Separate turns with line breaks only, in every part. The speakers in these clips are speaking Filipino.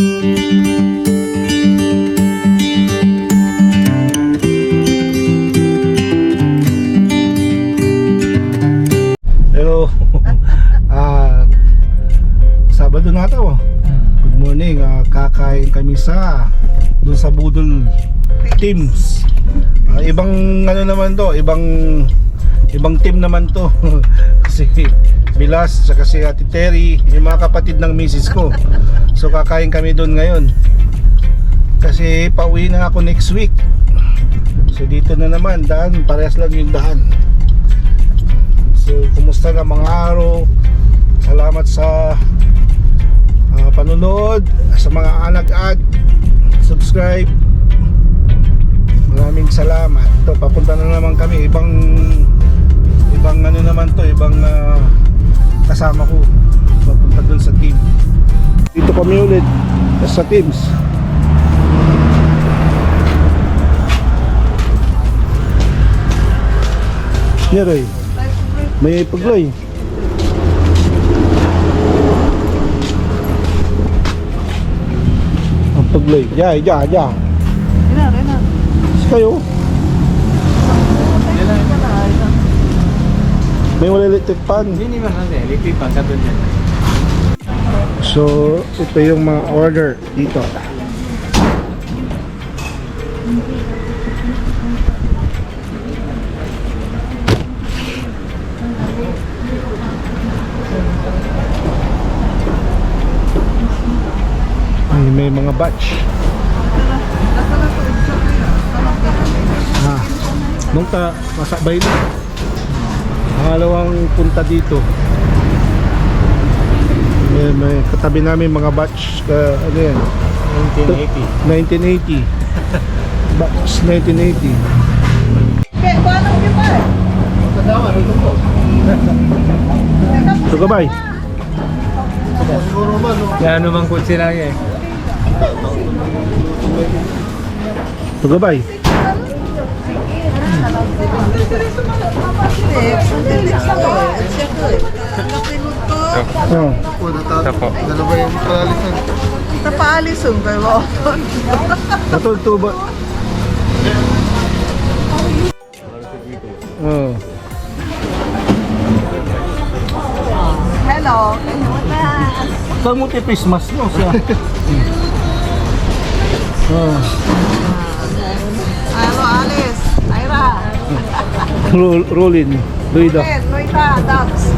Hello. Sabado na to. Good morning. Kakain kami doon sa Budol Teams. Ibang ano naman to, ibang team naman to. Kasi Bilas, saka si Ate Terry, yung mga kapatid ng misis ko. So kakain kami doon ngayon. Kasi pauwi na ako next week. So dito na naman, daan, parehas lang yung daan. So kumusta na mga araw? Salamat sa panonood, sa mga anag-ad, subscribe. Maraming salamat. Ito, papunta na naman kami. Ibang ano naman to, ibang kasama ko. Papunta dun sa team. Dito kami ulit sa teams. Yeroy, may pagloy. Ang pagloy. Ja.
Rena.
Kayo? May wala electric pan.
Hindi naman natin, electric pan sa doon yan.
So, ito yung mga order dito. May mga batch. Nung masabay na. Pangalawang punta dito. May katabi namin mga batch. Ano yan? 1980. Batch 1980. So gabay.
Yan naman kutsi lang eh.
So gabay.
Dalawa yung paalisan.
Napaalisun kayo.
Ito ba?
Hello.
Saan mo Christmas no?
Ano, Alice? Ira.
Rolling. Luida.
Luida, Dax.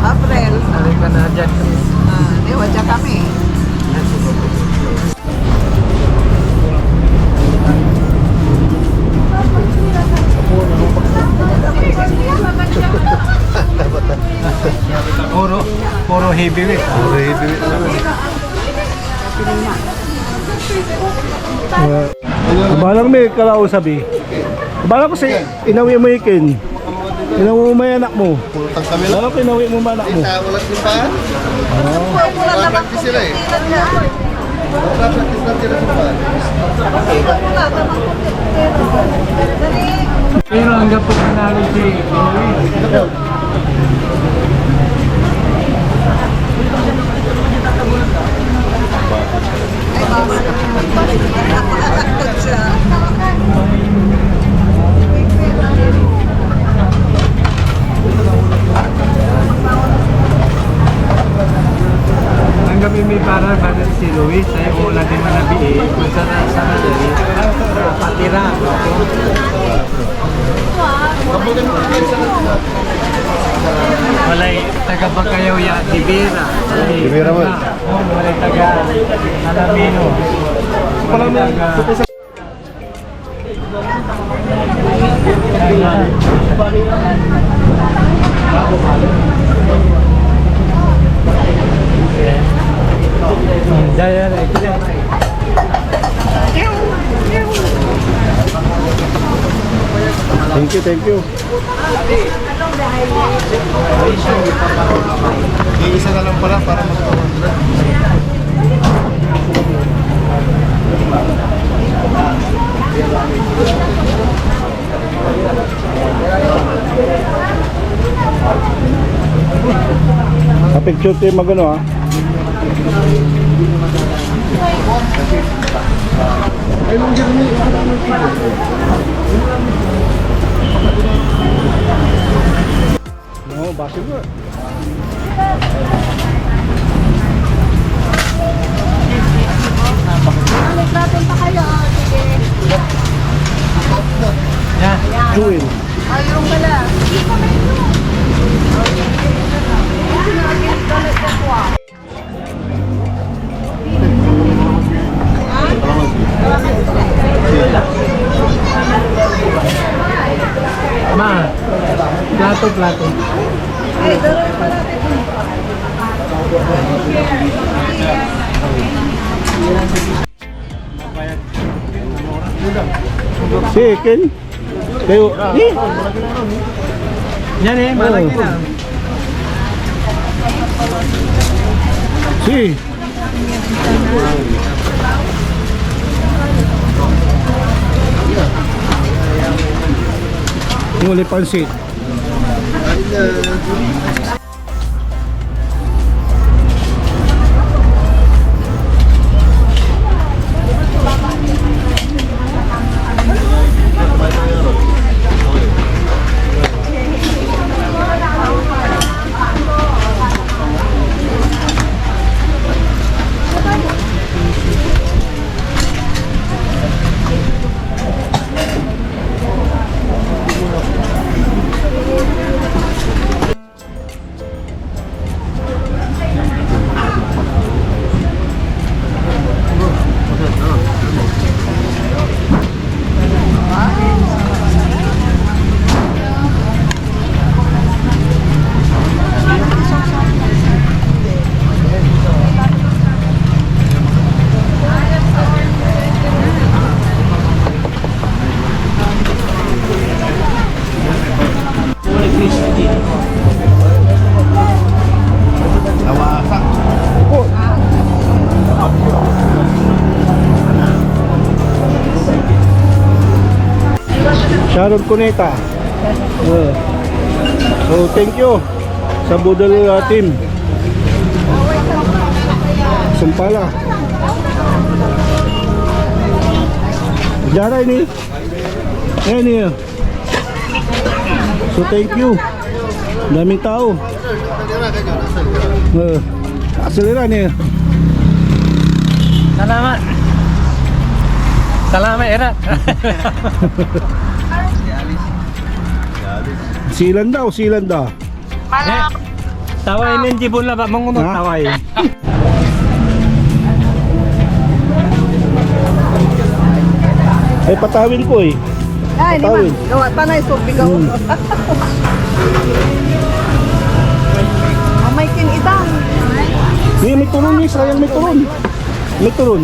April.
Aling ka na dyan.
Di, wadya kami.
Puro heavyweight.
Balang may kalao sabi. Balang ko si inawi mo ikin. Inawi mo may anak mo.
Pulutang kami lang.
Balang ko inawi mo may anak mo.
Wala simpahan. Practice sila eh. Practice lang sila simpahan.
Pero hanggang po nanalo si hanggang may para si Luis ay wala din manabi kung sana dali patira walay taga Bakayaw ya Dibira
mo.
walay taga Alamino
Pala mo.
Jaya
Thank you.
Isa na lang pala para
Picture tayo magano ha. No, basketball.
Balik natin pa kayo. Sige.
Jewel.
Ayun pala.
Ma, plato.
Ay, daroy pa natin.
Si Ken. Kayo.
Yan eh, malaki na.
Si. Muli pansit. Sharon Cuneta. So thank you sa Budol team. Sumpala. Jara ini. Ini. So thank you. Daming tao. Acelera nih.
Salamat. Salamat, Erat.
Silan daw.
Taway ng jibon lang ba? Mangunod
Ha?
taway.
Ay patawin ko eh.
Ay, di ba?
Patawin.
Gawa pa na isog bigaw. May kinitang.
May turon ni sayang may turon. May turon.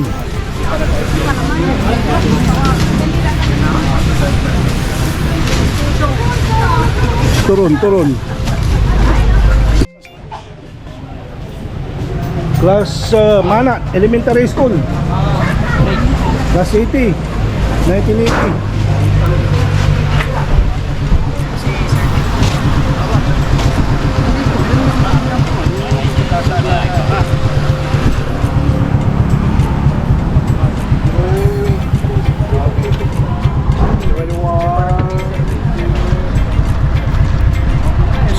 Turun. Class Mana Elementary School. Class 80. 1980.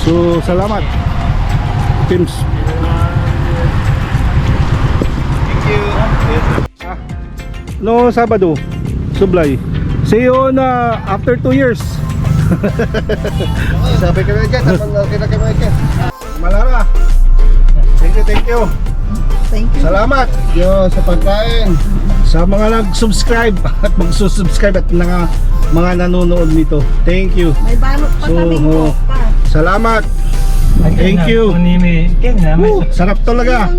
So, salamat teams. No Sabado, Sublay. See you on after 2 years.
Sabi kami dyan, tapos kita kami dyan.
Malara. Thank you.
Thank you.
Salamat
Yo, sa pagkain.
sa mga nag-subscribe at magsusubscribe at mga nanonood nito. Thank you.
May balot pa
So,
kami
oh,
pa.
Salamat. Thank you.
Sarap
Sarap talaga.